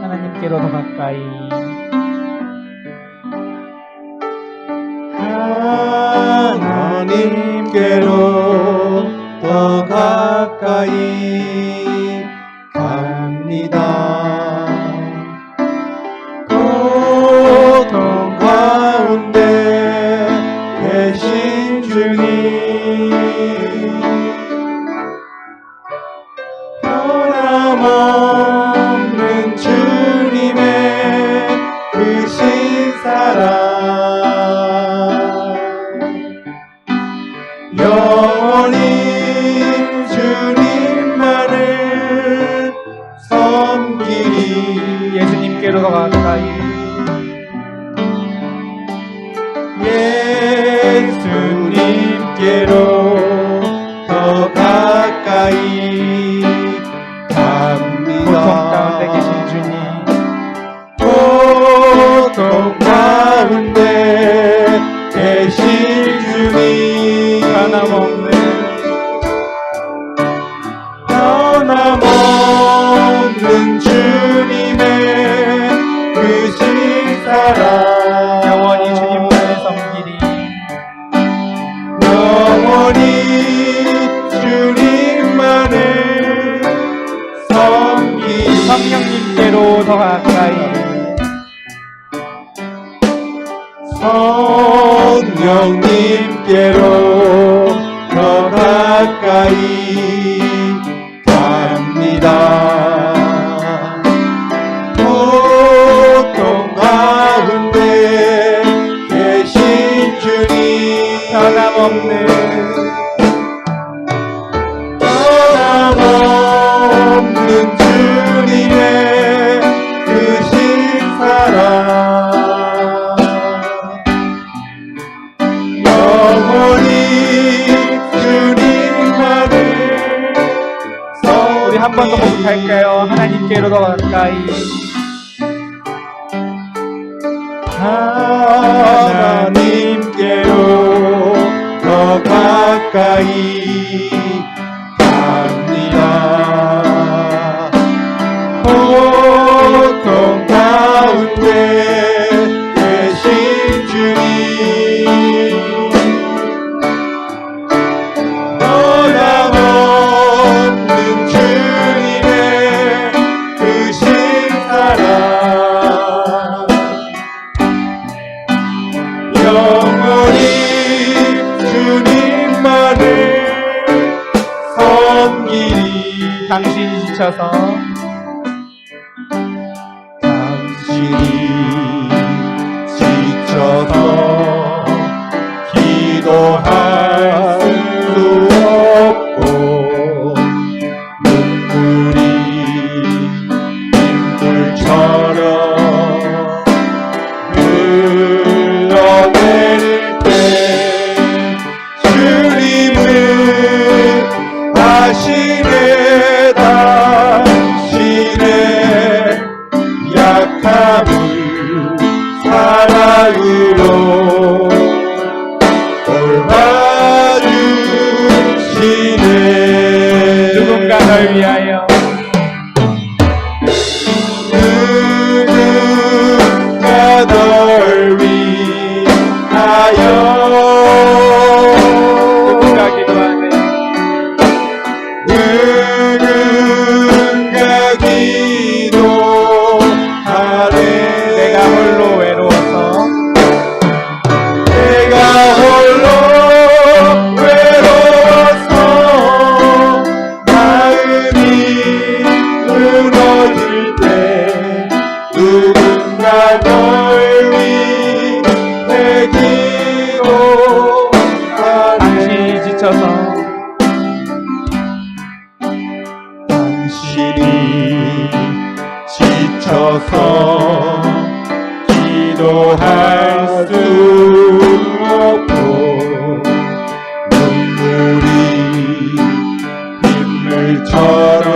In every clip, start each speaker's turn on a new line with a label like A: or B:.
A: 하나님께로 더 가까이.
B: 하나님께로 더 가까이 갑니다. 고통 가운데 계신 주님, 변함없는 주님의 크신 사랑, 영원히 주님만을 섬기리.
A: 예수님께로 더 가까이.
B: 예수님께로 더 가까이 갑니다.
A: 고통 가운데 계신 주님,
B: 고통 가운데 계신 주님, 변함없는 주님의 크신 사랑,
A: 영원히 주님만을 섬기리.
B: 영원히 주님만을 섬기리.
A: 성령님께로 더 가까이.
B: 성령님께로 더 가까이 갑니다. 고통 가운데 계신 주님, 변함없는 주님의 크신 사랑, 영원히 주님만을
A: 우리 한 번 더 고백할까요? 하나님께로 더 가까이.
B: 하나님께로 더 가까이 갑니다. 고통 가운데 계신 주님, 변함없는 주님의 크신 사랑, 영원히 주님만을 섬기리.
A: 당신이 지쳐서
B: 기도할 수 없고 눈물이 빗물처럼 흘러내릴 때 주님은 하시네, 당신의 약함을 사랑으로 돌봐주시네.
A: 누군가를 위하여,
B: 누군가 널 위하여
A: 누군가 기도하네.
B: 누군가 기도하네.
A: 내가 홀로 외로워서
B: 마음이 무너질 때 누군가 널 위해 기도하네.
A: 당신이 지쳐서
B: 당신이 지쳐서 기도할 수 없고 눈물이 빗물처럼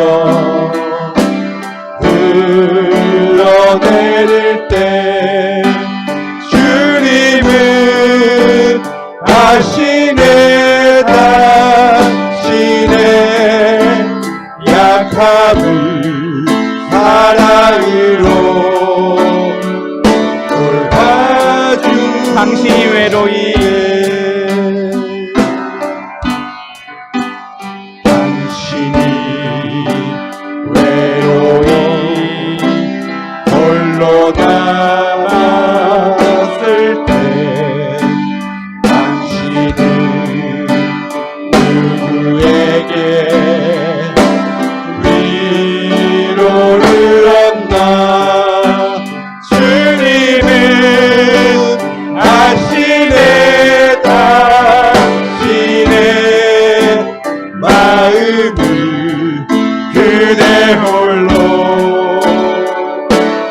B: 홀로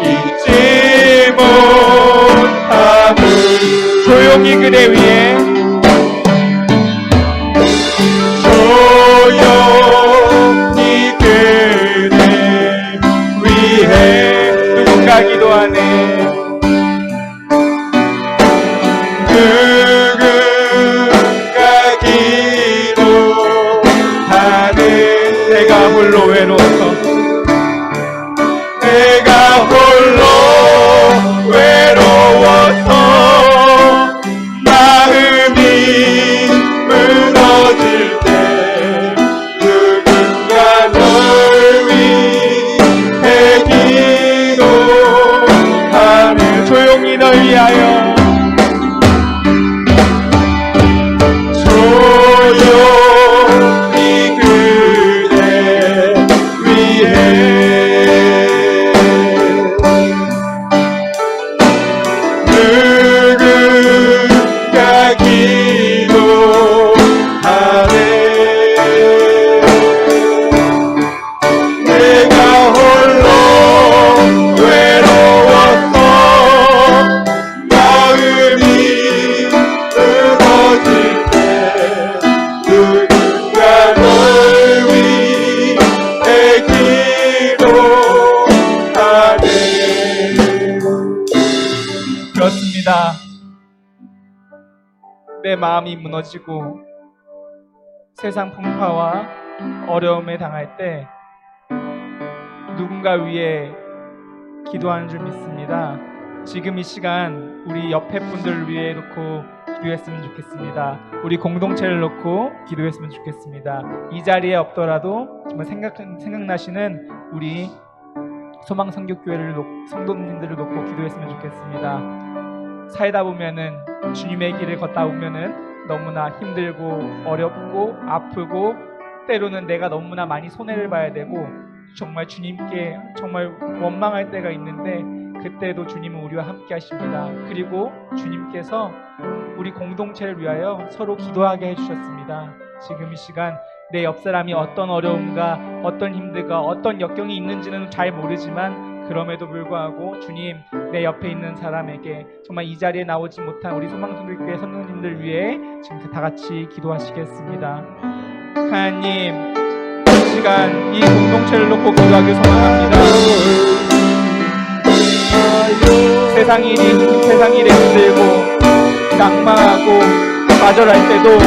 B: 잊지 못함을
A: 조용히 그대 위에
B: 조용히 그대 위해
A: 누군가 기도하네.
B: 누군가 기도하는
A: 내가 홀로 외로워서
B: 내가 홀로 외로워서 마음이 무너질 때 누군가 널 위해 기도하는
A: 조용히 널 위하여
B: 조용히 그대 위해 누군가 기도하네 내가 홀로 외로워서 마음이 무너질 때 누군가 널 위해 기도하네
A: 그렇습니다. 내 마음이 무너지고 세상 풍파와 어려움에 당할 때 누군가 위에 기도하는 줄 믿습니다. 지금 이 시간 우리 옆에 분들을 위해 놓고 기도했으면 좋겠습니다. 우리 공동체를 놓고 기도했으면 좋겠습니다. 이 자리에 없더라도 정말 생각나시는 우리 소망성교교회를 성도님들을 놓고 기도했으면 좋겠습니다. 살다 보면은 주님의 길을 걷다 보면은 너무나 힘들고 어렵고 아프고 때로는 내가 너무나 많이 손해를 봐야 되고 정말 주님께 정말 원망할 때가 있는데 그때도 주님은 우리와 함께 하십니다. 그리고 주님께서 우리 공동체를 위하여 서로 기도하게 해주셨습니다. 지금 이 시간 내 옆 사람이 어떤 어려움과 어떤 힘들과 어떤 역경이 있는지는 잘 모르지만 그럼에도 불구하고 주님 내 옆에 있는 사람에게 정말 이 자리에 나오지 못한 우리 소망성교회 성도님들 위해 지금 다 같이 기도하시겠습니다. 하나님 이 시간 이 공동체를 놓고 기도하기 소망합니다. 세상 일에 힘들고 낭망하고 좌절할 때도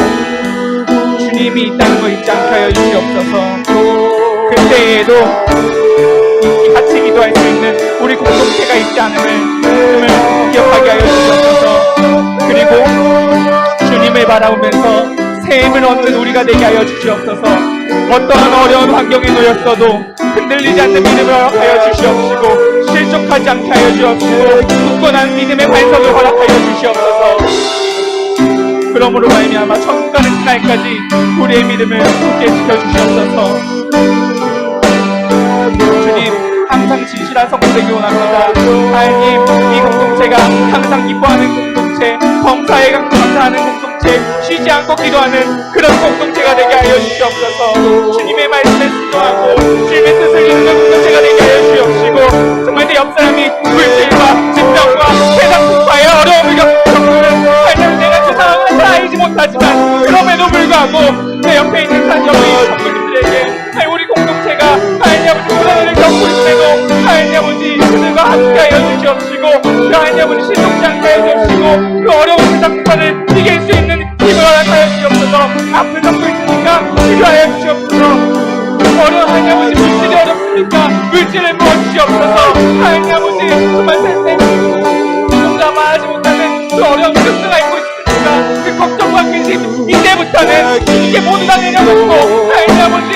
A: 주님이 있다는 걸 잊지 않게 하여 주시옵소서. 그때에도 같이 기도할 수 있는 우리 공동체가 있지 않음을 기억하게 하여 주시옵소서. 그리고 주님을 바라보면서 새 힘을 얻는 우리가 되게 하여 주시옵소서. 어떠한 어려운 환경에 놓였어도 흔들리지 않는 믿음을 허락하여 주시옵시고 실족하지 않게 하여 주옵시고 굳건한 믿음의 반석을 허락하여 주시옵소서. 그러므로 말미암아 천국 가는 그날까지 우리의 믿음을 굳게 지켜주시옵소서. 주님 항상 진실한 성도 되기 원합니다. 하나님 이 공동체가 항상 기뻐하는 공동체, 범사에 감사하는 공동체, 쉬지 않고 기도하는 그런 공동체가 되게 하여 주시옵소서. 주님의 말씀에 순종하고 주님의 뜻을 이루는 공동체가 되게 하여 주시옵시고 정말 내 옆사람이 물질과 직장과 세상 풍파의 어려움을 겪는 하나님 내가 그 상황을 다 알지 못하지만 그럼에도 불구하고 내 옆에 있는 여러분 성도님들에게 우리 공동체가 하나님 아버지 고난을 겪고 있음에도 하나님 아버지 그들과 함께 하여 주시옵시고 하나님 아버지 신동치 않게 하여 주시고 그 어려운 세상 풍파를 이길 수 있는 힘을 허락하여 주시옵소서. 앞을 잡고 있으니까 필요하여 주시옵소서. 어려운 하나님 아버지 물질이 어렵습니까? 물질을 부어주시옵소서. 하나님 아버지 정말 누군가 말하지 못하는 그 어려운 급등가 있고 있습니까? 그 걱정과 근심 이제부터는 이게 모두 다 내려놓고 하나님 아버지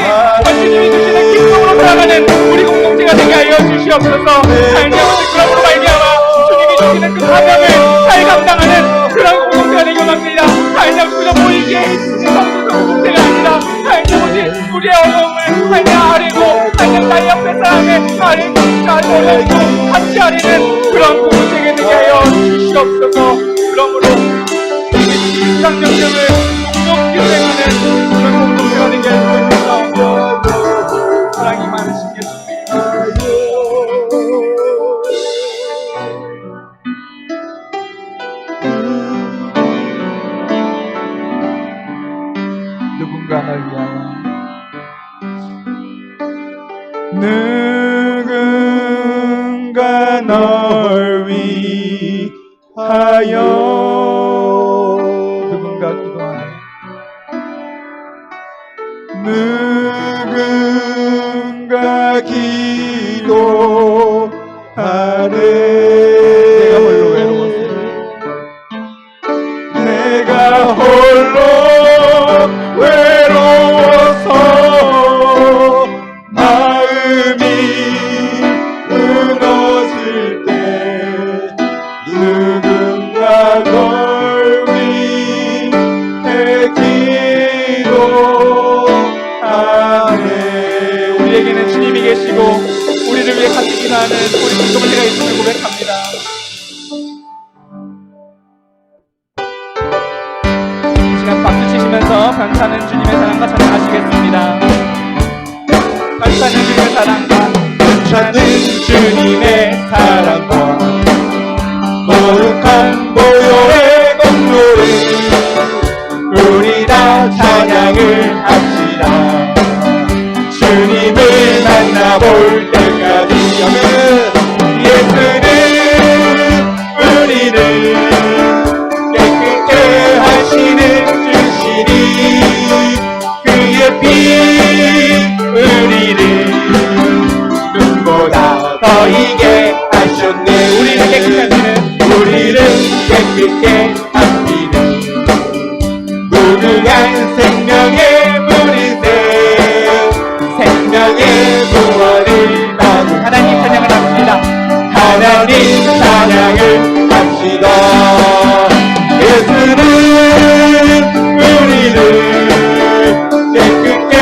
A: 주님이 주시는 기쁨으로 살아가는 우리 공동체가 되게 하여 주시옵소서. 하나님 아버지 그러므로 말미암아 주님이 주시는 그 사명을 잘 감당하는 그런 공동체가 되기 원합니다. 하나님 아버지 그저 보이게 해주시는 공동체가 아니라 하나님 아버지 우리의 어려움을 하나님 아뢰고 하나님 나의 옆에 사람의 어려움도 같이 아뢰는 그런 공동체가 되게 하여 주시옵소서. 그러므로 상정력을 높이 수행하는 그런 공동체가 되게 하여 주옵소서. 사랑이 많으신 예수님
B: 누군가 널 위하여
A: 누군가 기도하네.
B: 누군가 기도하네.
A: 내가 홀로 외로웠을
B: 내가 홀로 외로워서 마음이 무너질 때 누군가 널 위해 기도하네.
A: 우리에게는 주님이 계시고 우리를 위해 같이 기도하는 우리 공동체가 있음을 고백합니다. 이 시간 박수 치시면서 변찮은 주님의 사랑과 찬양하시겠습니다. 변찮은 주님의 사랑과
B: 찾는 주님의 사랑과 거룩한 보혈의 공로를 우리 다 찬양을 합시다. 주님을 만나볼 때까지. 아멘. 예수는 우리를 깨끗게 하시는 주시니 그의 피 우리를 눈보다 더 이게 하셨네.
A: 우리를 깨끗게 하시는
B: 우리를 깨끗게 하시는 무궁한 생명의 물이세. 생명의 무언을 받은
A: 하나님 찬양을 합시다.
B: 하나님 찬양을 합시다. 예수는 우리를 깨끗게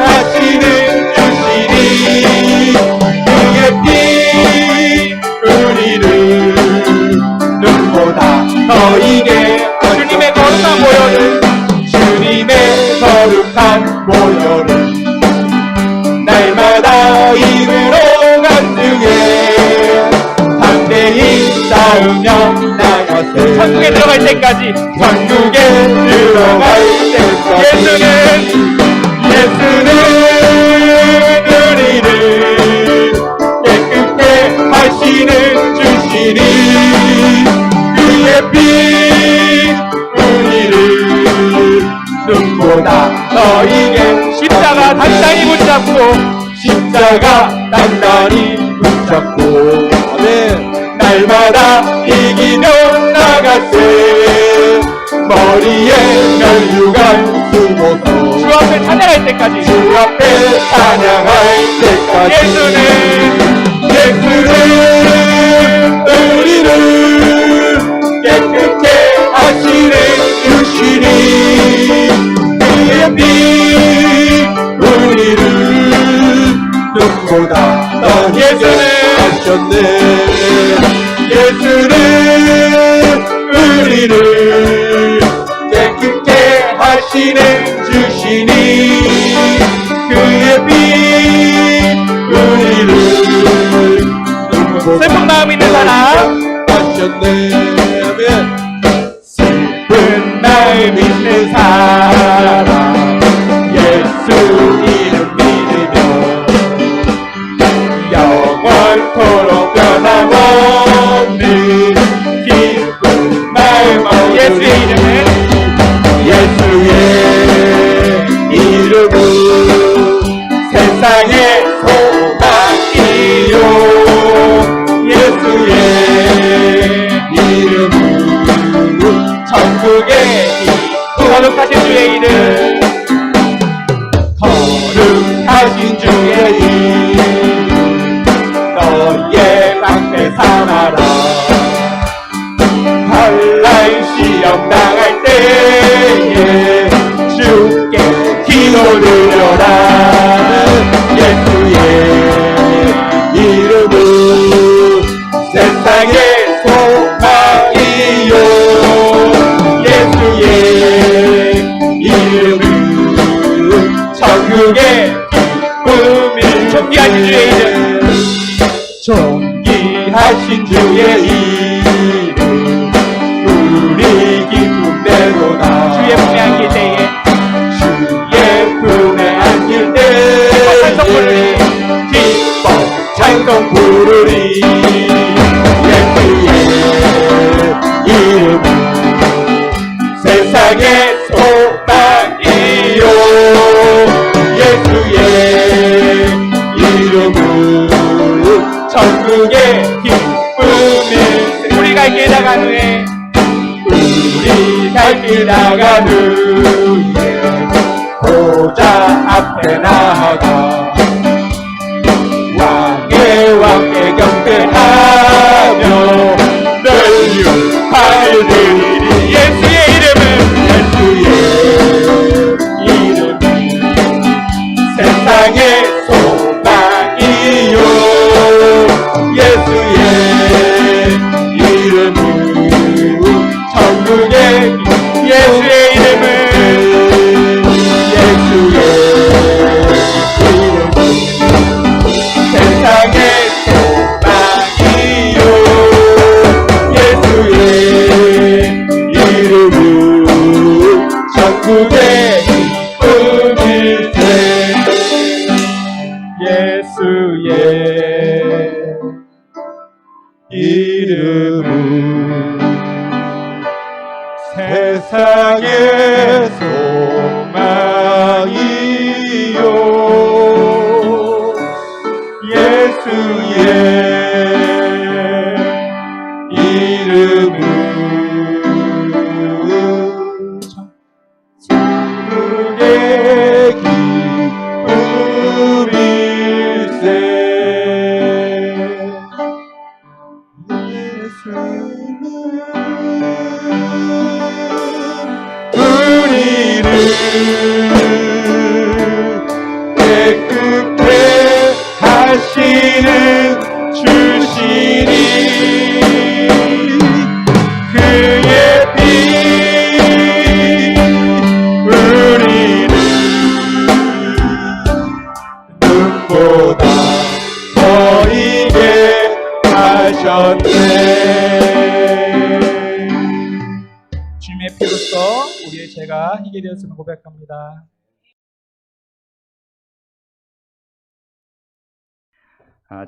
B: 하시는 주시니 그의 피 우리를 눈보다 더 이게
A: 주님의 거룩한 보혈을
B: 주님의 거룩한 보혈을 날마다 입으로 간증해 담대히 싸우며 나가세.
A: 천국에 들어갈 때까지
B: 천국에 들어갈 때까지. 예수는 우리를 깨끗게 하시는 주시니 그의 피 우리를 눈보다 더 이게
A: 십자가 단단히 붙잡고
B: 십자가 단단히 붙잡고 아멘. 날마다 이기며 나가세. 머리에 면류관 숨어서
A: 주 앞에 찬양할 때까지
B: 주 앞에 찬양할 때까지. 예수는 우리를 깨끗게 하시는 주시니 그의 피 우리를 눈보다 더 예수는 하셨네. 예수는 우리를 깨끗게 하시는 주시니 그의 피 우리를 눈보다
A: 슬픈 마음 있는 사람
B: 하셨네. 아멘. 슬픈 마음 있는 사람 예수 이름 믿으며 영원토록 변함없는 기쁜 마음
A: 예수의 이름은
B: 예수의 이름은 세상의 소망이요. 예수의 이름은 천국의
A: 거룩하신 주의 이름
B: 거룩하신 주의 이름 너의 방패 삼아라. 환난 시험 당할 때에 주께 기도 드려라. 예수의 이름은 세상의 소망이요. 예수의 이름은 천국의 기쁨이.
A: 존귀하신 주의 이름
B: 존귀하신 주의 이름 우리 기쁨대로다.
A: 주의 품에 안길 때에
B: 주의 품에 안길 때
A: 행복한 선물을
B: 기쁨 이름은 세상의 소망이요 예수의 이름은 천국의 기쁨일세 우리를 깨끗해 하시는 주시니 그의 피 우리를 눈보다 보이게 하셨네.
A: 주님의 피로써 우리의 죄가 해결되었음을 고백합니다.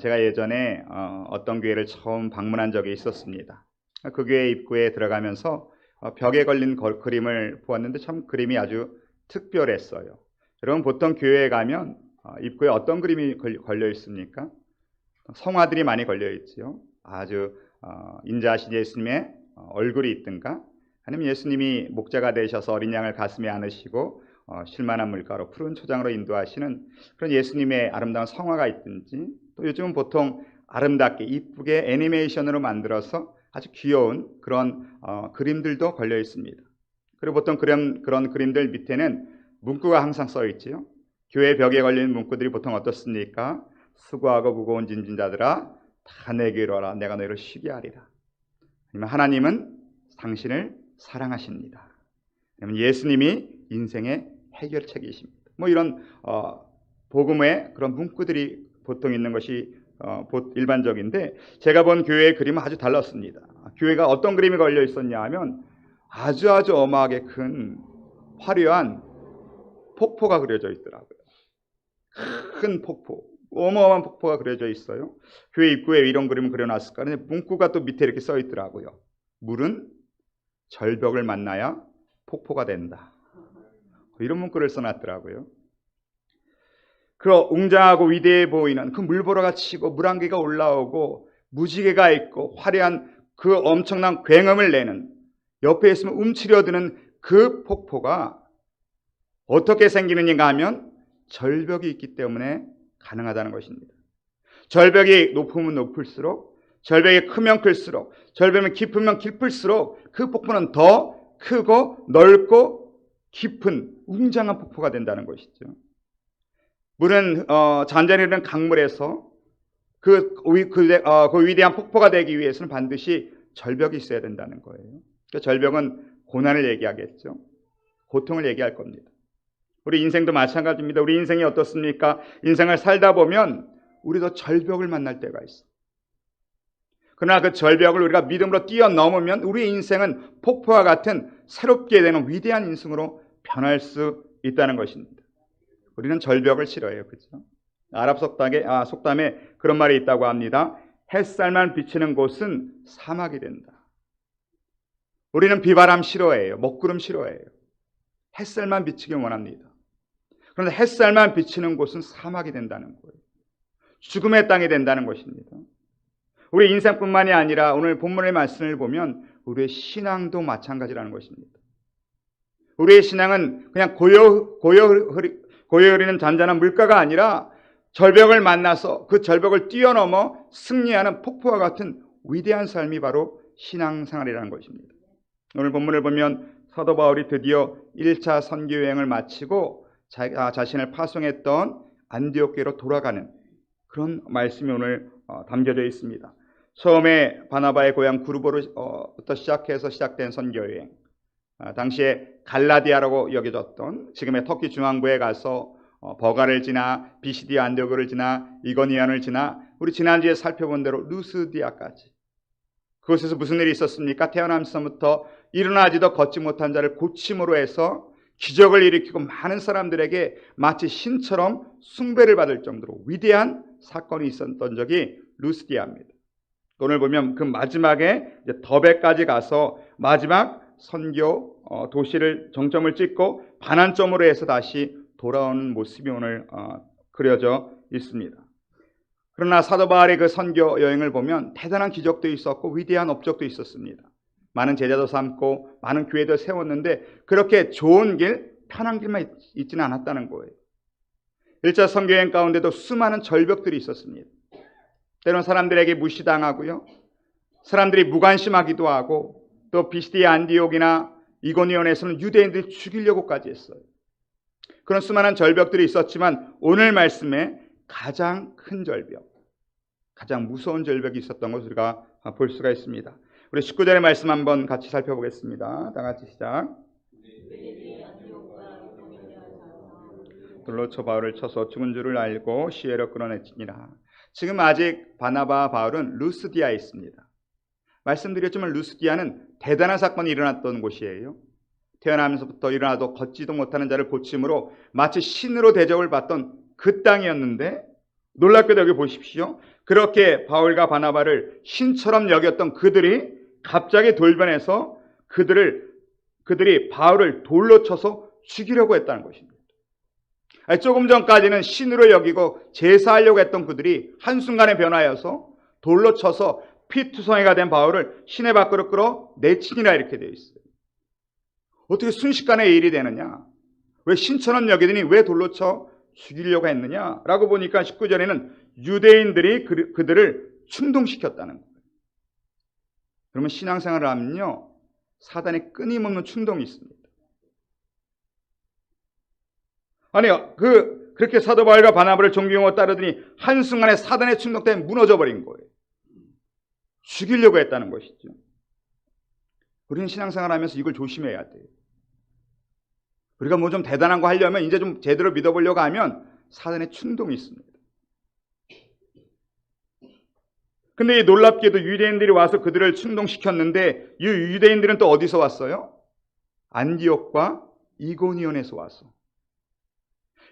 C: 제가 예전에 어떤 교회를 처음 방문한 적이 있었습니다. 그 교회 입구에 들어가면서 벽에 걸린 그림을 보았는데 참 그림이 아주 특별했어요. 여러분 보통 교회에 가면 입구에 어떤 그림이 걸려 있습니까? 성화들이 많이 걸려 있지요. 아주 인자하신 예수님의 얼굴이 있든가 아니면 예수님이 목자가 되셔서 어린 양을 가슴에 안으시고 실만한 물가로 푸른 초장으로 인도하시는 그런 예수님의 아름다운 성화가 있든지 또 요즘은 보통 아름답게 이쁘게 애니메이션으로 만들어서 아주 귀여운 그런 그림들도 걸려 있습니다. 그리고 보통 그런 그림들 밑에는 문구가 항상 써 있지요. 교회 벽에 걸린 문구들이 보통 어떻습니까? 수고하고 무거운 짐진 자들아 다 내게로 와라 내가 너희를 쉬게 하리라. 아니면 하나님은 당신을 사랑하십니다. 아니면 예수님이 인생의 해결책이십니다. 뭐 이런 복음의 그런 문구들이 보통 있는 것이 일반적인데 제가 본 교회의 그림은 아주 달랐습니다. 교회가 어떤 그림이 걸려 있었냐 하면 아주 어마하게 큰 화려한 폭포가 그려져 있더라고요. 큰 폭포, 어마어마한 폭포가 그려져 있어요. 교회 입구에 이런 그림을 그려놨을까? 근데 문구가 또 밑에 이렇게 써 있더라고요. 물은 절벽을 만나야 폭포가 된다. 이런 문구를 써놨더라고요. 그 웅장하고 위대해 보이는 그 물보라가 치고 물안개가 올라오고 무지개가 있고 화려한 그 엄청난 굉음을 내는 옆에 있으면 움츠려드는 그 폭포가 어떻게 생기느냐 하면 절벽이 있기 때문에 가능하다는 것입니다. 절벽이 높으면 높을수록 절벽이 크면 클수록 절벽이 깊으면 깊을수록 그 폭포는 더 크고 넓고 깊은 웅장한 폭포가 된다는 것이죠. 물은 잔잔히 흐르는 강물에서 그 위대한 폭포가 되기 위해서는 반드시 절벽이 있어야 된다는 거예요. 그 절벽은 고난을 얘기하겠죠. 고통을 얘기할 겁니다. 우리 인생도 마찬가지입니다. 우리 인생이 어떻습니까? 인생을 살다 보면 우리도 절벽을 만날 때가 있어요. 그러나 그 절벽을 우리가 믿음으로 뛰어넘으면 우리 인생은 폭포와 같은 새롭게 되는 위대한 인생으로 변할 수 있다는 것입니다. 우리는 절벽을 싫어해요. 그렇죠? 아랍 속담에 그런 말이 있다고 합니다. 햇살만 비치는 곳은 사막이 된다. 우리는 비바람 싫어해요. 먹구름 싫어해요. 햇살만 비치길 원합니다. 그런데 햇살만 비치는 곳은 사막이 된다는 거예요. 죽음의 땅이 된다는 것입니다. 우리 인생뿐만이 아니라 오늘 본문의 말씀을 보면 우리의 신앙도 마찬가지라는 것입니다. 우리의 신앙은 그냥 고여 흐리는 잔잔한 물가가 아니라 절벽을 만나서 그 절벽을 뛰어넘어 승리하는 폭포와 같은 위대한 삶이 바로 신앙생활이라는 것입니다. 오늘 본문을 보면 사도 바울이 드디어 1차 선교 여행을 마치고 자신을 파송했던 안디옥교로 돌아가는 그런 말씀이 오늘 담겨져 있습니다. 처음에 바나바의 고향 구르보로부터 시작된 선교 여행, 당시에 갈라디아라고 여겨졌던 지금의 터키 중앙부에 가서 버가를 지나 비시디아 안디옥을 지나 이거니안을 지나 우리 지난주에 살펴본 대로 루스디아까지 그곳에서 무슨 일이 있었습니까? 태어나면서부터 일어나지도 걷지 못한 자를 고침으로 해서 기적을 일으키고 많은 사람들에게 마치 신처럼 숭배를 받을 정도로 위대한 사건이 있었던 적이 루스디아입니다. 또 오늘 보면 그 마지막에 이제 더베까지 가서 마지막 선교 도시를 정점을 찍고 반환점으로 해서 다시 돌아오는 모습이 오늘 그려져 있습니다. 그러나 사도 바울의 그 선교 여행을 보면 대단한 기적도 있었고 위대한 업적도 있었습니다. 많은 제자도 삼고 많은 교회도 세웠는데 그렇게 좋은 길, 편한 길만 있지는 않았다는 거예요. 1차 선교 여행 가운데도 수많은 절벽들이 있었습니다. 때로는 사람들에게 무시당하고요, 사람들이 무관심하기도 하고, 또 비스디아 안디옥이나 이고니온에서는 유대인들이 죽이려고까지 했어요. 그런 수많은 절벽들이 있었지만 오늘 말씀에 가장 큰 절벽, 가장 무서운 절벽이 있었던 것을 우리가 볼 수가 있습니다. 우리 19절의 말씀 한번 같이 살펴보겠습니다. 다 같이 시작. 돌로 쳐 바울을 쳐서 죽은 줄을 알고 시외로 끌어내치니라. 지금 아직 바나바와 바울은 루스디아에 있습니다. 말씀드렸지만 루스디아는 대단한 사건이 일어났던 곳이에요. 태어나면서부터 일어나도 걷지도 못하는 자를 고침으로 마치 신으로 대접을 받던 그 땅이었는데, 놀랍게도 여기 보십시오. 그렇게 바울과 바나바를 신처럼 여겼던 그들이 갑자기 돌변해서 그들이 바울을 돌로 쳐서 죽이려고 했다는 것입니다. 조금 전까지는 신으로 여기고 제사하려고 했던 그들이 한순간에 변하여서 돌로 쳐서 피투성이가 된 바울을 시내 밖으로 끌어내치니라 이렇게 되어 있어요. 어떻게 순식간에 일이 되느냐? 왜 신처럼 여기더니 왜 돌로 쳐 죽이려고 했느냐라고 보니까 19절에는 유대인들이 그들을 충동시켰다는 거예요. 그러면 신앙생활을 하면요, 사단의 끊임없는 충동이 있습니다. 아니, 그렇게 사도 바울과 바나바를 존경하고 따르더니 한순간에 사단의 충동 때문에 무너져 버린 거예요. 죽이려고 했다는 것이죠. 우리는 신앙생활 하면서 이걸 조심해야 돼요. 우리가 뭐 좀 대단한 거 하려면, 이제 좀 제대로 믿어보려고 하면 사단의 충동이 있습니다. 근데 이 놀랍게도 유대인들이 와서 그들을 충동시켰는데, 이 유대인들은 또 어디서 왔어요? 안디옥과 이고니온에서 와서.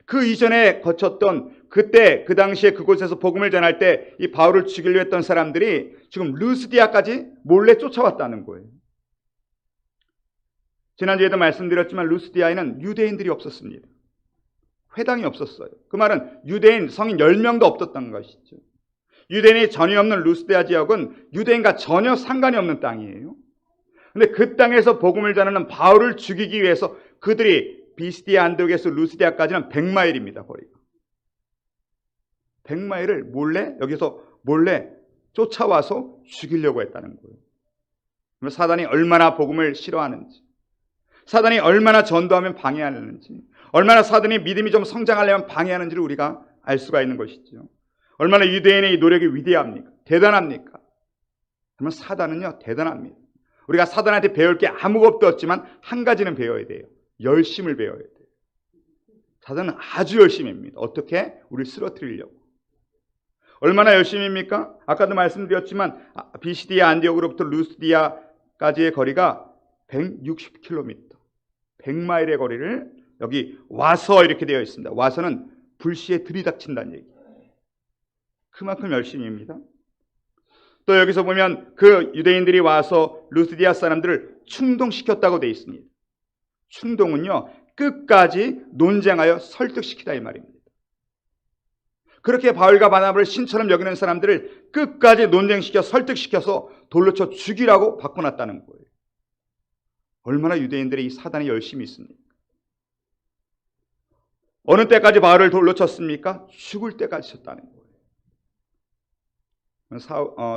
C: 그 이전에 거쳤던 그때 그 당시에 그곳에서 복음을 전할 때 이 바울을 죽이려 했던 사람들이 지금 루스디아까지 몰래 쫓아왔다는 거예요. 지난주에도 말씀드렸지만 루스디아에는 유대인들이 없었습니다. 회당이 없었어요. 그 말은 유대인 성인 10명도 없었던 것이죠. 유대인이 전혀 없는 루스디아 지역은 유대인과 전혀 상관이 없는 땅이에요. 그런데 그 땅에서 복음을 전하는 바울을 죽이기 위해서 그들이 비스디아 안디옥에서 루스디아까지는 100마일입니다. 거리가 100마일을 여기서 몰래 쫓아와서 죽이려고 했다는 거예요. 사단이 얼마나 복음을 싫어하는지, 사단이 얼마나 전도하면 방해하는지, 얼마나 사단이 믿음이 좀 성장하려면 방해하는지를 우리가 알 수가 있는 것이죠. 얼마나 유대인의 이 노력이 위대합니까? 대단합니까? 그러면 사단은요, 대단합니다. 우리가 사단한테 배울 게 아무것도 없지만 한 가지는 배워야 돼요. 열심을 배워야 돼요. 사단은 아주 열심히 합니다. 어떻게? 우리를 쓰러뜨리려고. 얼마나 열심입니까? 아까도 말씀드렸지만 비시디아 안디옥으로부터 루스디아까지의 거리가 160km, 100마일의 거리를 여기 와서 이렇게 되어 있습니다. 와서는 불시에 들이닥친다는 얘기예요. 그만큼 열심입니다. 또 여기서 보면 그 유대인들이 와서 루스디아 사람들을 충동시켰다고 되어 있습니다. 충동은요, 끝까지 논쟁하여 설득시키다 이 말입니다. 그렇게 바울과 바나바를 신처럼 여기는 사람들을 끝까지 논쟁시켜 설득시켜서 돌로 쳐 죽이라고 바꿔놨다는 거예요. 얼마나 유대인들의 이 사단이 열심히 있습니까? 어느 때까지 바울을 돌로 쳤습니까? 죽을 때까지 쳤다는 거예요.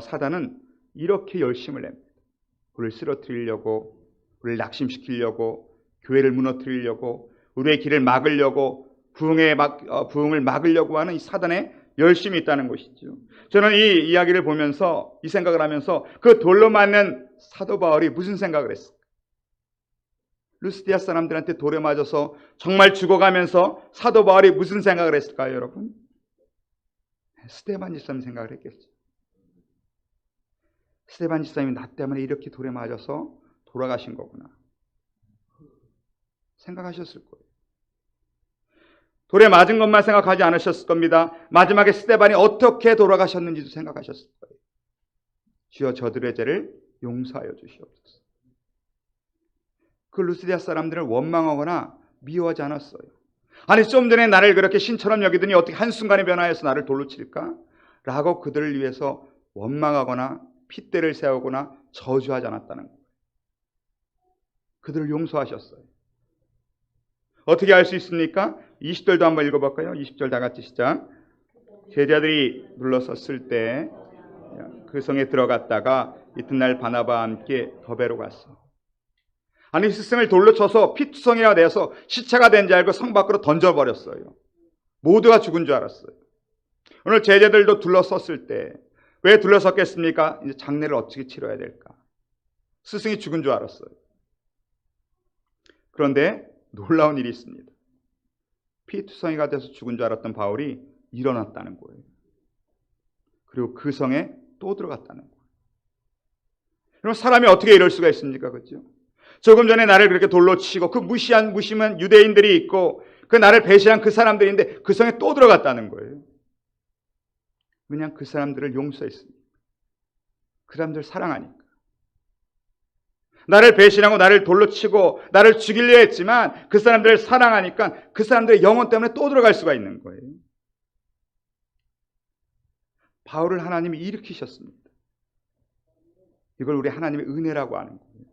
C: 사단은 이렇게 열심을 냅니다. 우리를 쓰러뜨리려고, 우리를 낙심시키려고, 교회를 무너뜨리려고, 우리의 길을 막으려고, 부흥을 막으려고 하는 이 사단의 열심이 있다는 것이죠. 저는 이 이야기를 보면서 이 생각을 하면서 그 돌로 맞는 사도 바울이 무슨 생각을 했을까? 루스디아 사람들한테 돌에 맞아서 정말 죽어가면서 사도 바울이 무슨 생각을 했을까요, 여러분? 스데반 집사님 생각을 했겠죠. 스데반 집사님이 나 때문에 이렇게 돌에 맞아서 돌아가신 거구나 생각하셨을 거예요. 돌에 맞은 것만 생각하지 않으셨을 겁니다. 마지막에 스데반이 어떻게 돌아가셨는지도 생각하셨을 거예요. 주여 저들의 죄를 용서하여 주시옵소서. 그 루스디아 사람들을 원망하거나 미워하지 않았어요. 아니 좀 전에 나를 그렇게 신처럼 여기더니 어떻게 한순간에 변화해서 나를 돌로 칠까? 라고 그들을 위해서 원망하거나 핏대를 세우거나 저주하지 않았다는 거예요. 그들을 용서하셨어요. 어떻게 알 수 있습니까? 20절도 한번 읽어볼까요? 20절 다 같이 시작. 제자들이 눌러섰을 때 그 성에 들어갔다가 이튿날 바나바와 함께 더베로 갔어. 아니 스승을 돌로 쳐서 피투성이나 내서 시체가 된 줄 알고 성 밖으로 던져버렸어요. 모두가 죽은 줄 알았어요. 오늘 제자들도 둘러섰을 때 왜 둘러섰겠습니까? 이제 장례를 어떻게 치러야 될까? 스승이 죽은 줄 알았어요. 그런데 놀라운 일이 있습니다. 피투성이가 돼서 죽은 줄 알았던 바울이 일어났다는 거예요. 그리고 그 성에 또 들어갔다는 거예요. 그럼 사람이 어떻게 이럴 수가 있습니까? 그렇죠? 조금 전에 나를 그렇게 돌로 치고 그 무심한 유대인들이 있고 그 나를 배신한 그 사람들인데 그 성에 또 들어갔다는 거예요. 그냥 그 사람들을 용서했습니다. 그 사람들 사랑하니까. 나를 배신하고 나를 돌로 치고 나를 죽이려 했지만 그 사람들을 사랑하니까 그 사람들의 영혼 때문에 또 들어갈 수가 있는 거예요. 바울을 하나님이 일으키셨습니다. 이걸 우리 하나님의 은혜라고 하는 거예요.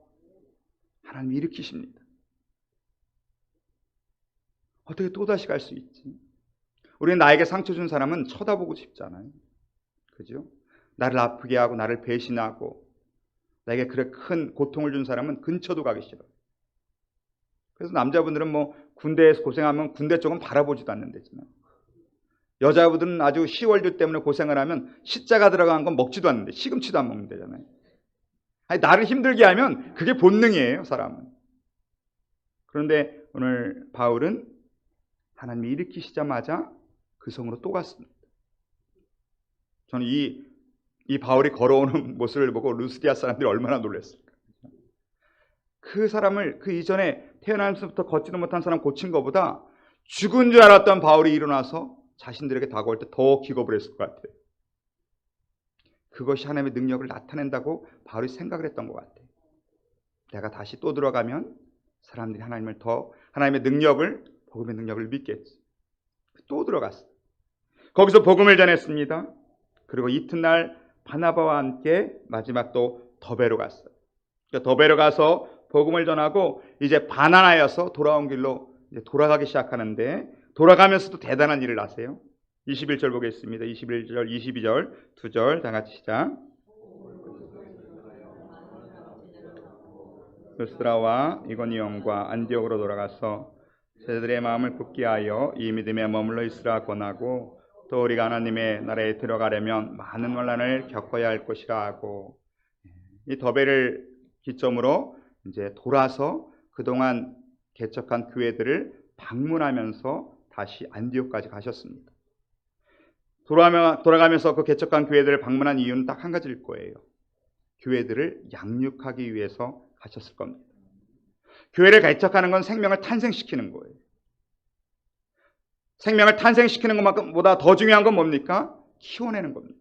C: 하나님이 일으키십니다. 어떻게 또다시 갈 수 있지? 우리는 나에게 상처 준 사람은 쳐다보고 싶잖아요. 그죠? 나를 아프게 하고 나를 배신하고 나에게 그렇게 큰 고통을 준 사람은 근처도 가기 싫어요. 그래서 남자분들은 뭐 군대에서 고생하면 군대 쪽은 바라보지도 않는다지만 여자분들은 아주 시월드 때문에 고생을 하면 십자가 들어간 건 먹지도 않는데 시금치도 안 먹는다잖아요. 아니, 나를 힘들게 하면 그게 본능이에요, 사람은. 그런데 오늘 바울은 하나님이 일으키시자마자 그 성으로 또 갔습니다. 저는 이 바울이 걸어오는 모습을 보고 루스디아 사람들이 얼마나 놀랐을까. 그 사람을 그 이전에 태어나면서부터 걷지도 못한 사람 고친 것보다 죽은 줄 알았던 바울이 일어나서 자신들에게 다가올 때 더 기겁을 했을 것 같아요. 그것이 하나님의 능력을 나타낸다고 바울이 생각을 했던 것 같아요. 내가 다시 또 들어가면 사람들이 하나님의 능력을, 복음의 능력을 믿겠지. 또 들어갔어요. 거기서 복음을 전했습니다. 그리고 이튿날 바나바와 함께 마지막 또 더베로 갔어요. 더베로 가서 복음을 전하고 이제 바나나여서 돌아온 길로 이제 돌아가기 시작하는데 돌아가면서도 대단한 일을 하세요. 21절 보겠습니다. 21절, 22절, 2절 다 같이 시작. 루스드라와 이고니온과 안디옥으로 돌아가서 제자들의 마음을 굳게 하여 이 믿음에 머물러 있으라 권하고 또 우리가 하나님의 나라에 들어가려면 많은 환난을 겪어야 할 것이라 하고 이 더베를 기점으로 이제 돌아서 그동안 개척한 교회들을 방문하면서 다시 안디옥까지 가셨습니다. 돌아가면서 그 개척한 교회들을 방문한 이유는 딱 한 가지일 거예요. 교회들을 양육하기 위해서 가셨을 겁니다. 교회를 개척하는 건 생명을 탄생시키는 거예요. 생명을 탄생시키는 것만큼보다 더 중요한 건 뭡니까? 키워내는 겁니다.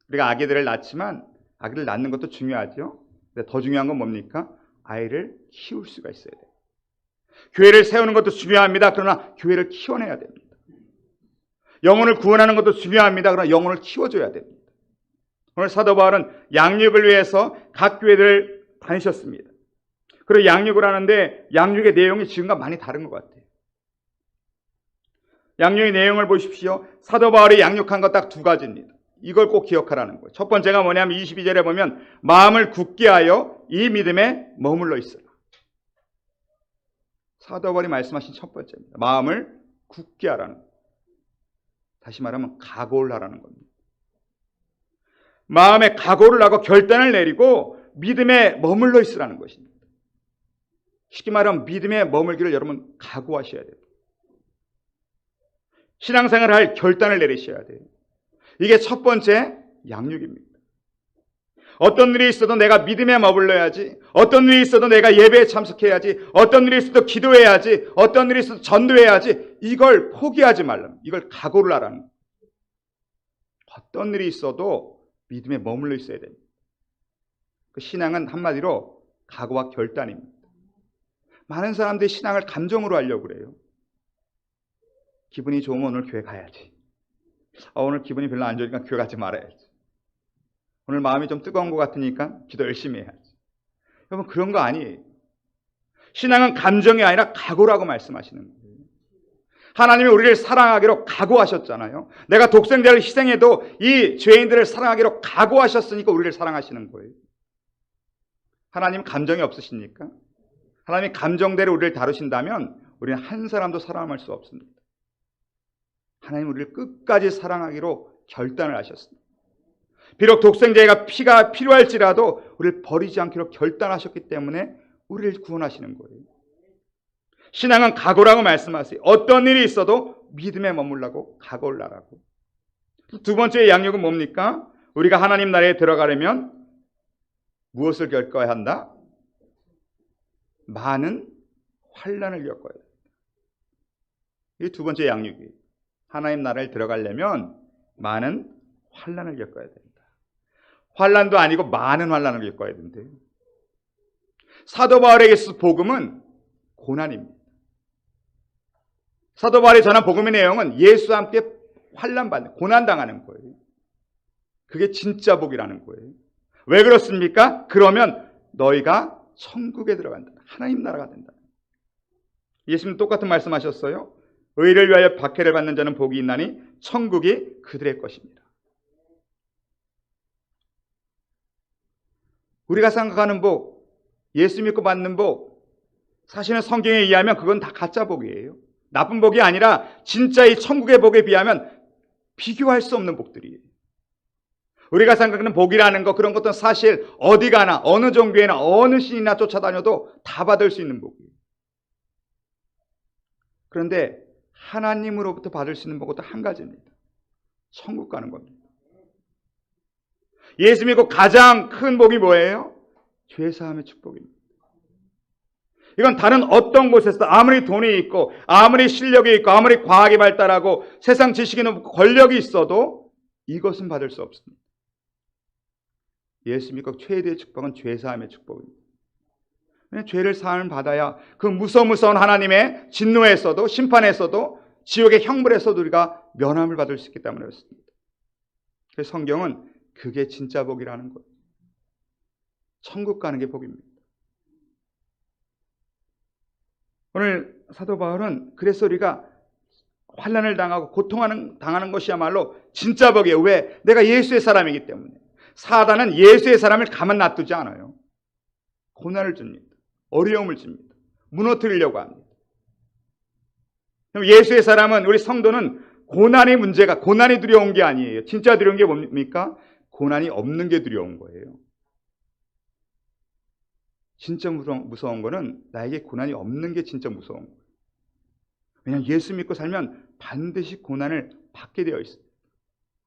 C: 우리가 아기들을 낳지만 아기를 낳는 것도 중요하죠. 근데 더 중요한 건 뭡니까? 아이를 키울 수가 있어야 돼요. 교회를 세우는 것도 중요합니다. 그러나 교회를 키워내야 됩니다. 영혼을 구원하는 것도 중요합니다. 그러나 영혼을 키워줘야 됩니다. 오늘 사도 바울은 양육을 위해서 각 교회들을 다니셨습니다. 그리고 양육을 하는데 양육의 내용이 지금과 많이 다른 것 같아요. 양육의 내용을 보십시오. 사도 바울이 양육한 것 딱 두 가지입니다. 이걸 꼭 기억하라는 거예요. 첫 번째가 뭐냐면 22절에 보면 마음을 굳게 하여 이 믿음에 머물러 있으라. 사도 바울이 말씀하신 첫 번째입니다. 마음을 굳게 하라는 거예요. 다시 말하면 각오를 하라는 겁니다. 마음에 각오를 하고 결단을 내리고 믿음에 머물러 있으라는 것입니다. 쉽게 말하면 믿음에 머물기를 여러분 각오하셔야 돼요. 신앙생활을 할 결단을 내리셔야 돼요. 이게 첫 번째 양육입니다. 어떤 일이 있어도 내가 믿음에 머물러야지, 어떤 일이 있어도 내가 예배에 참석해야지, 어떤 일이 있어도 기도해야지, 어떤 일이 있어도 전도해야지, 이걸 포기하지 말라는, 이걸 각오를 하라는. 어떤 일이 있어도 믿음에 머물러 있어야 됩니다. 그 신앙은 한마디로 각오와 결단입니다. 많은 사람들이 신앙을 감정으로 하려고 그래요. 기분이 좋으면 오늘 교회 가야지. 오늘 기분이 별로 안 좋으니까 교회 가지 말아야지. 오늘 마음이 좀 뜨거운 것 같으니까 기도 열심히 해야지. 여러분, 그런 거 아니에요. 신앙은 감정이 아니라 각오라고 말씀하시는 거예요. 하나님이 우리를 사랑하기로 각오하셨잖아요. 내가 독생자를 희생해도 이 죄인들을 사랑하기로 각오하셨으니까 우리를 사랑하시는 거예요. 하나님 감정이 없으십니까? 하나님이 감정대로 우리를 다루신다면 우리는 한 사람도 사랑할 수 없습니다. 하나님 우리를 끝까지 사랑하기로 결단을 하셨습니다. 비록 독생자가 피가 필요할지라도 우리를 버리지 않기로 결단하셨기 때문에 우리를 구원하시는 거예요. 신앙은 각오라고 말씀하세요. 어떤 일이 있어도 믿음에 머물라고 각오를 하라고. 두 번째 양육은 뭡니까? 우리가 하나님 나라에 들어가려면 무엇을 겪어야 한다? 많은 환난을 겪어야 된다. 이게 두 번째 양육이에요. 하나님 나라에 들어가려면 많은 환난을 겪어야 된다. 환난도 아니고 많은 환난을 겪어야 된대요. 사도 바울에게 있어서 복음은 고난입니다. 사도 바울이 전한 복음의 내용은 예수와 함께 환난받는, 고난당하는 거예요. 그게 진짜 복이라는 거예요. 왜 그렇습니까? 그러면 너희가 천국에 들어간다. 하나님 나라가 된다. 예수님 똑같은 말씀하셨어요. 의를 위하여 박해를 받는 자는 복이 있나니 천국이 그들의 것입니다. 우리가 생각하는 복, 예수 믿고 받는 복, 사실은 성경에 의하면 그건 다 가짜 복이에요. 나쁜 복이 아니라 진짜 이 천국의 복에 비하면 비교할 수 없는 복들이에요. 우리가 생각하는 복이라는 거, 그런 것들은 사실 어디 가나 어느 종교에나 어느 신이나 쫓아다녀도 다 받을 수 있는 복이에요. 그런데 하나님으로부터 받을 수 있는 복은 한 가지입니다. 천국 가는 겁니다. 예수 믿고 가장 큰 복이 뭐예요? 죄사함의 축복입니다. 이건 다른 어떤 곳에서 아무리 돈이 있고 아무리 실력이 있고 아무리 과학이 발달하고 세상 지식이 높고 권력이 있어도 이것은 받을 수 없습니다. 예수 믿고 최대의 축복은 죄사함의 축복입니다. 죄를 사함을 받아야 그 무서운 하나님의 진노에서도 심판에서도 지옥의 형벌에서도 우리가 면함을 받을 수 있기 때문에 그렇습니다. 그래서 성경은 그게 진짜 복이라는 거예요. 천국 가는 게 복입니다. 오늘 사도 바울은 그래서 우리가 환난을 당하고 당하는 것이야말로 진짜 복이에요. 왜? 내가 예수의 사람이기 때문에. 사단은 예수의 사람을 가만 놔두지 않아요. 고난을 줍니다. 어려움을 줍니다. 무너뜨리려고 합니다. 그럼 예수의 사람은, 우리 성도는 고난의 문제가, 고난이 두려운 게 아니에요. 진짜 두려운 게 뭡니까? 고난이 없는 게 두려운 거예요. 진짜 무서운 거는 나에게 고난이 없는 게 진짜 무서운 거예요. 왜냐하면 예수 믿고 살면 반드시 고난을 받게 되어 있어요.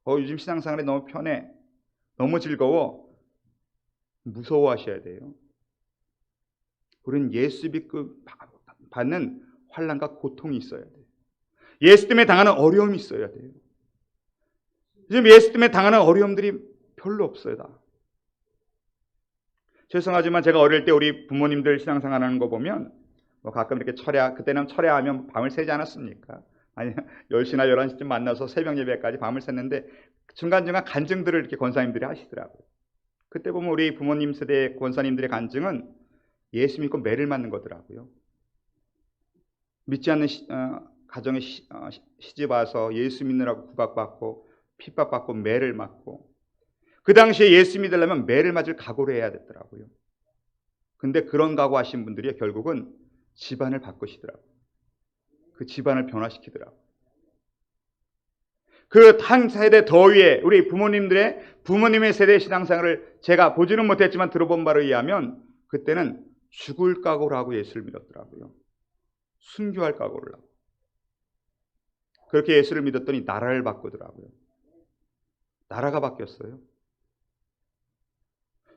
C: 요즘 신앙생활이 너무 편해, 너무 즐거워, 무서워하셔야 돼요. 우리는 예수 믿고 받는 환난과 고통이 있어야 돼요. 예수 때문에 당하는 어려움이 있어야 돼요. 지금 예수 때문에 당하는 어려움들이 별로 없어요. 다. 죄송하지만 제가 어릴 때 우리 부모님들 신앙생활하는 거 보면 가끔 이렇게 그때는 철야하면 밤을 새지 않았습니까? 아니 10시나 11시쯤 만나서 새벽 예배까지 밤을 샜는데 중간중간 간증들을 이렇게 권사님들이 하시더라고요. 그때 보면 우리 부모님 세대 권사님들의 간증은 예수 믿고 매를 맞는 거더라고요. 믿지 않는 가정에 시집 와서 예수 믿느라고 구박받고 핍박받고 매를 맞고, 그 당시에 예수 믿으려면 매를 맞을 각오를 해야 됐더라고요. 근데 그런 각오하신 분들이 결국은 집안을 바꾸시더라고요. 그 집안을 변화시키더라고요. 그 한 세대 더 위에 우리 부모님의 세대 신앙생활을 제가 보지는 못했지만 들어본 바로 의하면 그때는 죽을 각오를 하고 예수를 믿었더라고요. 순교할 각오를 하고. 그렇게 예수를 믿었더니 나라를 바꾸더라고요. 나라가 바뀌었어요.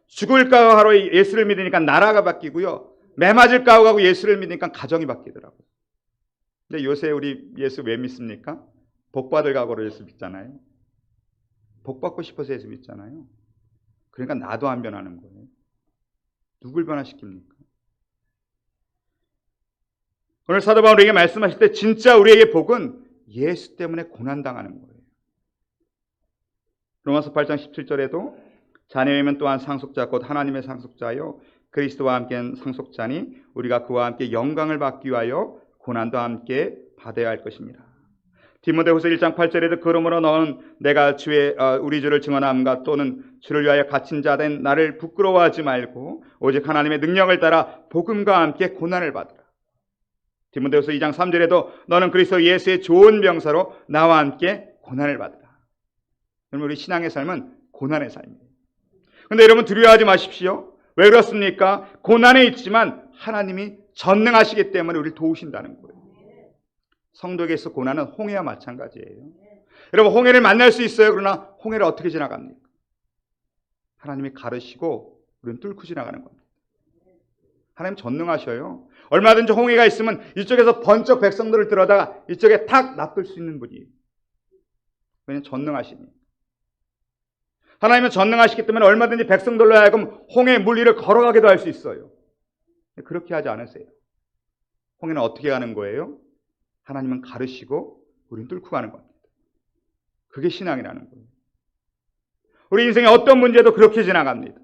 C: 죽을 각오하러 예수를 믿으니까 나라가 바뀌고요. 매 맞을 각오하고 예수를 믿으니까 가정이 바뀌더라고요. 근데 요새 우리 예수 왜 믿습니까? 복 받을 각오로 예수 믿잖아요. 복 받고 싶어서 예수 믿잖아요. 그러니까 나도 안 변하는 거예요. 누굴 변화시킵니까? 오늘 사도 바울에게 말씀하실 때 진짜 우리에게 복은 예수 때문에 고난당하는 거예요. 로마서 8장 17절에도 자녀이면 또한 상속자 곧 하나님의 상속자요 그리스도와 함께한 상속자니 우리가 그와 함께 영광을 받기 위하여 고난도 함께 받아야 할 것입니다. 디모데후서 1장 8절에도 그러므로 너는 내가 우리 주를 증언함과 또는 주를 위하여 갇힌 자 된 나를 부끄러워하지 말고 오직 하나님의 능력을 따라 복음과 함께 고난을 받으라. 디모데후서 2장 3절에도 너는 그리스도 예수의 좋은 병사로 나와 함께 고난을 받으라. 여러분 우리 신앙의 삶은 고난의 삶이에요. 그런데 여러분 두려워하지 마십시오. 왜 그렇습니까? 고난에 있지만 하나님이 전능하시기 때문에 우리를 도우신다는 거예요. 성도에게서 고난은 홍해와 마찬가지예요. 여러분 홍해를 만날 수 있어요. 그러나 홍해를 어떻게 지나갑니까? 하나님이 가르시고 우리는 뚫고 지나가는 겁니다. 하나님 전능하셔요. 얼마든지 홍해가 있으면 이쪽에서 번쩍 백성들을 들어다가 이쪽에 탁 놔둘 수 있는 분이에요. 왜냐하면 전능하시니. 하나님은 전능하시기 때문에 얼마든지 백성들로 하여금 홍해 물 위를 걸어가기도 할 수 있어요. 그렇게 하지 않으세요. 홍해는 어떻게 가는 거예요? 하나님은 가르시고 우리는 뚫고 가는 겁니다. 그게 신앙이라는 거예요. 우리 인생의 어떤 문제도 그렇게 지나갑니다.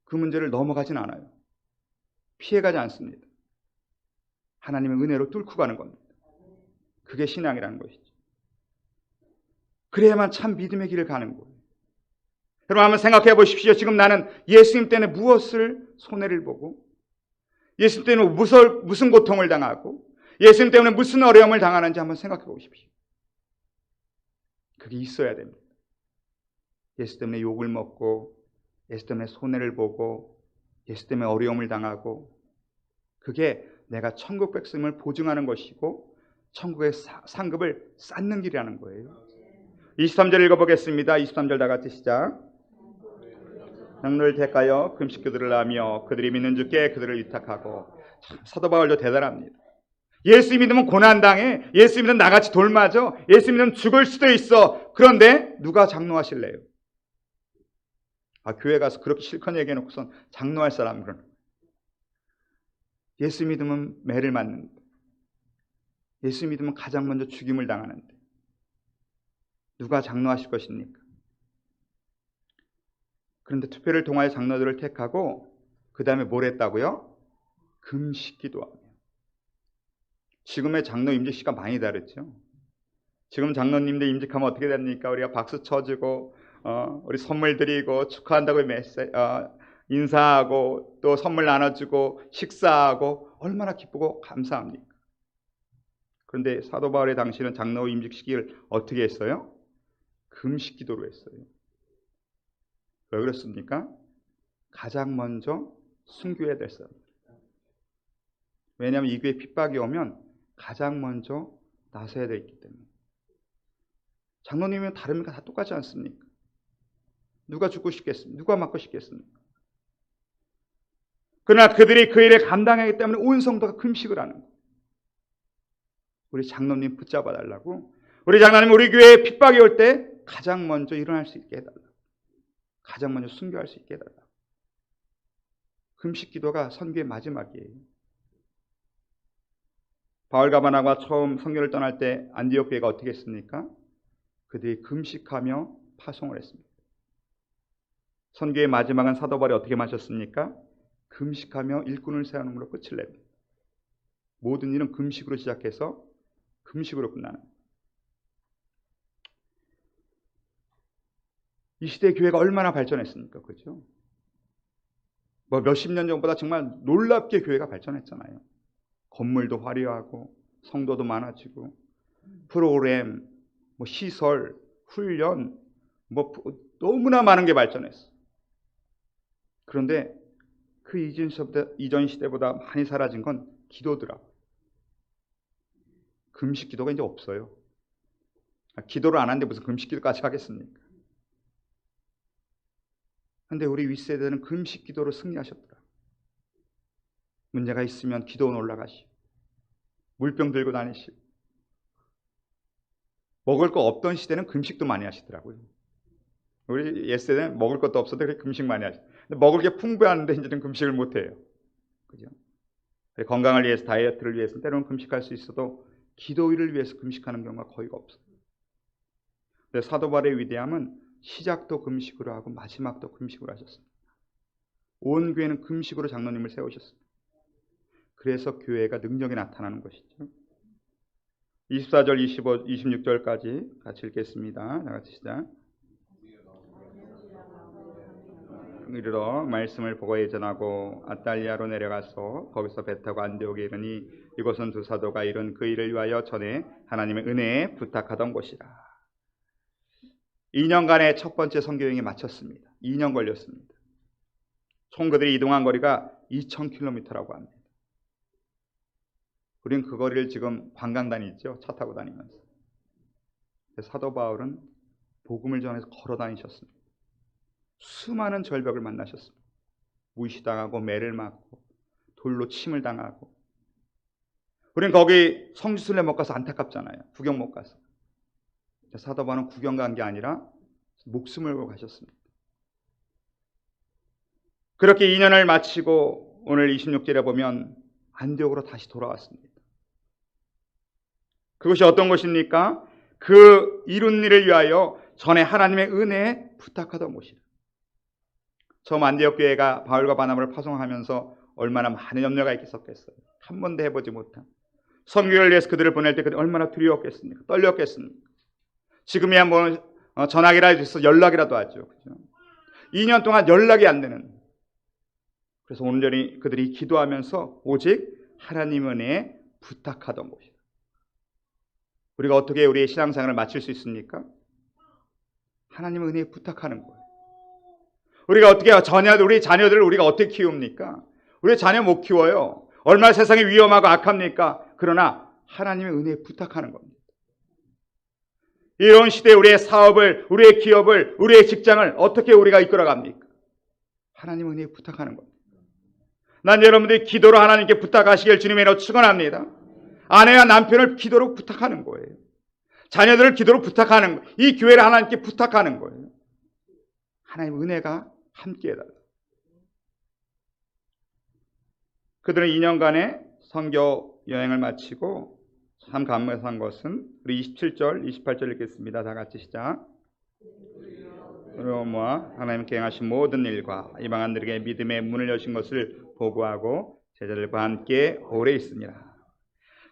C: 그 문제를 넘어가진 않아요. 피해가지 않습니다. 하나님의 은혜로 뚫고 가는 겁니다. 그게 신앙이라는 것이죠. 그래야만 참 믿음의 길을 가는 거예요. 여러분 한번 생각해 보십시오. 지금 나는 예수님 때문에 무엇을 손해를 보고 예수님 때문에 무슨 고통을 당하고 예수님 때문에 무슨 어려움을 당하는지 한번 생각해 보십시오. 그게 있어야 됩니다. 예수 때문에 욕을 먹고 예수 때문에 손해를 보고 예수 때문에 어려움을 당하고 그게 내가 천국 백성을 보증하는 것이고 천국의 상급을 쌓는 길이라는 거예요. 23절 읽어보겠습니다. 23절 다 같이 시작. 장로를 택하여 금식 그들을 하며 그들이 믿는 주께 그들을 위탁하고. 참 사도 바울도 대단합니다. 예수 믿으면 고난당해. 예수 믿으면 나같이 돌맞아. 예수 믿으면 죽을 수도 있어. 그런데 누가 장로하실래요? 교회 가서 그렇게 실컷 얘기해놓고선 장로할 사람은 그러는 거예요. 예수 믿으면 매를 맞는데 예수 믿으면 가장 먼저 죽임을 당하는데 누가 장로하실 것입니까? 그런데 투표를 통하여 장로들을 택하고 그 다음에 뭘 했다고요? 금식기도하며. 지금의 장로 임직시가 많이 다르죠. 지금 장로님들 임직하면 어떻게 됩니까? 우리가 박수 쳐주고 우리 선물 드리고 축하한다고 인사하고 또 선물 나눠주고 식사하고 얼마나 기쁘고 감사합니까? 그런데 사도 바울의 당시는 장로 임직시기를 어떻게 했어요? 금식기도로 했어요. 왜 그렇습니까? 가장 먼저 순교해야 될 사람. 왜냐하면 이 교회에 핍박이 오면 가장 먼저 나서야 되기 때문에. 장로님이면 다릅니까? 다 똑같지 않습니까? 누가 죽고 싶겠습니까? 누가 맞고 싶겠습니까? 그러나 그들이 그 일을 감당하기 때문에 온 성도가 금식을 하는 거예요. 우리 장로님 붙잡아 달라고. 우리 장로님 우리 교회에 핍박이 올 때 가장 먼저 일어날 수 있게 해달라. 가장 먼저 순교할 수 있게 해달라. 금식 기도가 선교의 마지막이에요. 바울과 바나바가 처음 선교를 떠날 때 안디옥 교회가 어떻게 했습니까? 그들이 금식하며 파송을 했습니다. 선교의 마지막은 사도 바울이 어떻게 마셨습니까? 금식하며 일꾼을 세우는 걸로 끝을 냅니다. 모든 일은 금식으로 시작해서 금식으로 끝나는. 이 시대의 교회가 얼마나 발전했습니까? 그렇죠? 몇십 년 전보다 정말 놀랍게 교회가 발전했잖아요. 건물도 화려하고 성도도 많아지고 프로그램, 시설, 훈련 너무나 많은 게 발전했어. 그런데 그 이전 시대보다 많이 사라진 건 기도더라고요. 금식 기도가 이제 없어요. 기도를 안 하는데 무슨 금식 기도까지 하겠습니까? 그런데 우리 윗세대는 금식 기도로 승리하셨더라. 문제가 있으면 기도원 올라가시고 물병 들고 다니시고 먹을 거 없던 시대는 금식도 많이 하시더라고요. 우리 옛세대는 먹을 것도 없어도 그렇게 금식 많이 하죠. 근데 먹을 게 풍부한데 이제는 금식을 못 해요. 그죠? 건강을 위해서, 다이어트를 위해서 때로는 금식할 수 있어도 기도일을 위해서 금식하는 경우가 거의 없어요. 근데 사도 바울의 위대함은 시작도 금식으로 하고 마지막도 금식으로 하셨습니다. 온 교회는 금식으로 장로님을 세우셨습니다. 그래서 교회가 능력이 나타나는 것이죠. 24절, 25, 26절까지 같이 읽겠습니다. 다 같이 시작. 이르러 말씀을 보고 예전하고 아탈리아로 내려가서 거기서 배 타고 안디옥에 이르니 이곳은 두 사도가 이룬 그 일을 위하여 전에 하나님의 은혜에 부탁하던 곳이라. 2년간의 첫 번째 선교여행이 마쳤습니다. 2년 걸렸습니다. 총 그들이 이동한 거리가 2000km라고 합니다. 우리는 그 거리를 지금 관광 다니죠. 차 타고 다니면서. 사도 바울은 복음을 전해서 걸어 다니셨습니다. 수많은 절벽을 만나셨습니다. 무시당하고 매를 맞고 돌로 침을 당하고. 우리는 거기 성지순례 못 가서 안타깝잖아요. 구경 못 가서. 사도 바울은 구경 간 게 아니라 목숨을 걸고 가셨습니다. 그렇게 2년을 마치고 오늘 26절에 보면 안디옥으로 다시 돌아왔습니다. 그것이 어떤 것입니까? 그 이룬 일을 위하여 전에 하나님의 은혜에 부탁하던 곳이라. 처음 안디옥 교회가 바울과 바나바를 파송하면서 얼마나 많은 염려가 있었겠어요. 한 번도 해보지 못한 선교를 위해서 그들을 보낼 때 그들이 얼마나 두려웠겠습니까? 떨렸겠습니까? 지금이야 뭐 전화기라도 해서 연락이라도 하죠. 그죠? 2년 동안 연락이 안 되는. 그래서 온전히 그들이 기도하면서 오직 하나님 은혜에 부탁하던 곳이다. 우리가 어떻게 우리의 신앙생활을 마칠 수 있습니까? 하나님 은혜에 부탁하는 거예요. 우리가 어떻게 우리 자녀들을 우리가 어떻게 키웁니까? 우리 자녀 못 키워요. 얼마나 세상이 위험하고 악합니까? 그러나 하나님의 은혜에 부탁하는 겁니다. 이런 시대에 우리의 사업을, 우리의 기업을, 우리의 직장을 어떻게 우리가 이끌어갑니까? 하나님 은혜에 부탁하는 겁니다. 난 여러분들이 기도로 하나님께 부탁하시길 주님의 이름으로 축원합니다. 아내와 남편을 기도로 부탁하는 거예요. 자녀들을 기도로 부탁하는 거예요. 이 교회를 하나님께 부탁하는 거예요. 하나님의 은혜가 함께 해달라. 그들은 2년간의 선교 여행을 마치고 참 감사한 것은 우리 27절, 28절 읽겠습니다. 다 같이 시작. 로마와 하나님께 행하신 모든 일과 이방인들에게 믿음의 문을 여신 것을 보고하고 제자들과 함께 오래 있습니다.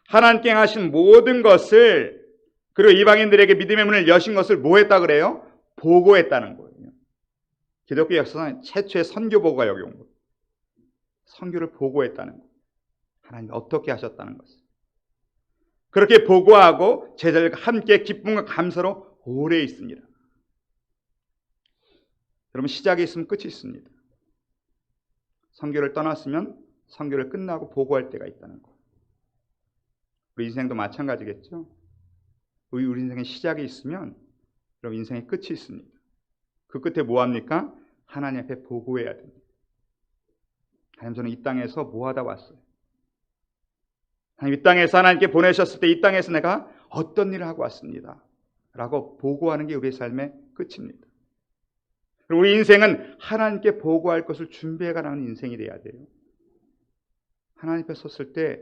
C: 하나님께 행하신 모든 것을, 그리고 이방인들에게 믿음의 문을 여신 것을 뭐 했다 그래요? 보고했다는 거예요. 기독교 역사상 최초의 선교 보고가 여기 온 거예요. 선교를 보고했다는 거예요. 하나님이 어떻게 하셨다는 것을. 그렇게 보고하고 제자들과 함께 기쁨과 감사로 오래 있습니다. 여러분, 시작이 있으면 끝이 있습니다. 선교를 떠났으면 선교를 끝나고 보고할 때가 있다는 거예요. 우리 인생도 마찬가지겠죠. 우리 인생의 시작이 있으면 여러분 인생의 끝이 있습니다. 그 끝에 뭐 합니까? 하나님 앞에 보고해야 됩니다. 하나님, 저는 이 땅에서 뭐 하다 왔어요? 하나님, 이 땅에서 하나님께 보내셨을 때 이 땅에서 내가 어떤 일을 하고 왔습니다. 라고 보고하는 게 우리의 삶의 끝입니다. 그리고 우리 인생은 하나님께 보고할 것을 준비해가는 인생이 돼야 돼요. 하나님 앞에 섰을 때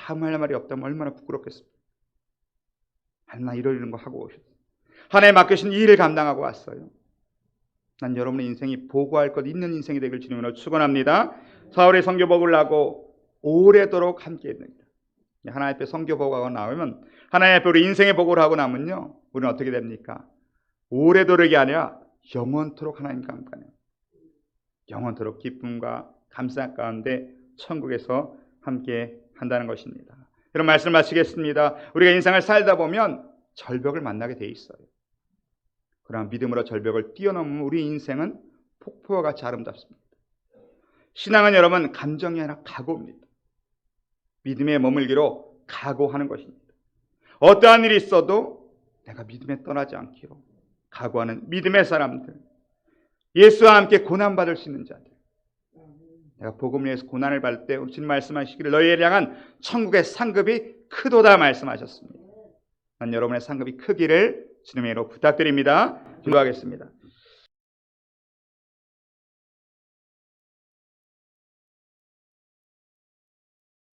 C: 아무 할 말이 없다면 얼마나 부끄럽겠습니까? 나 이런 거 하고 오셨어요. 하나님 맡기신 이 일을 감당하고 왔어요. 난 여러분의 인생이 보고할 것 있는 인생이 되길 주님으로 축원합니다. 사울의 선교복을 하고 오래도록 함께 했습니다. 하나님 앞에 선교복하고 나오면, 하나님 앞에 우리 인생의 복을 하고 나면요, 우리는 어떻게 됩니까? 오래도록이 아니라 영원토록 하나님과 함께하는, 영원토록 기쁨과 감사 가운데 천국에서 함께 한다는 것입니다. 이런 말씀을 마치겠습니다. 우리가 인생을 살다 보면 절벽을 만나게 돼 있어요. 그러나 믿음으로 절벽을 뛰어넘으면 우리 인생은 폭포와 같이 아름답습니다. 신앙은 여러분 감정이 아니라 각오입니다. 믿음에 머물기로 각오하는 것입니다. 어떠한 일이 있어도 내가 믿음에 떠나지 않기로 각오하는 믿음의 사람들, 예수와 함께 고난받을 수 있는 자들, 내가 복음을 위해서 고난을 받을 때 주님 말씀하시기를 너희를 향한 천국의 상급이 크도다 말씀하셨습니다. 난 여러분의 상급이 크기를 주님의 이름으로 부탁드립니다. 기도하겠습니다.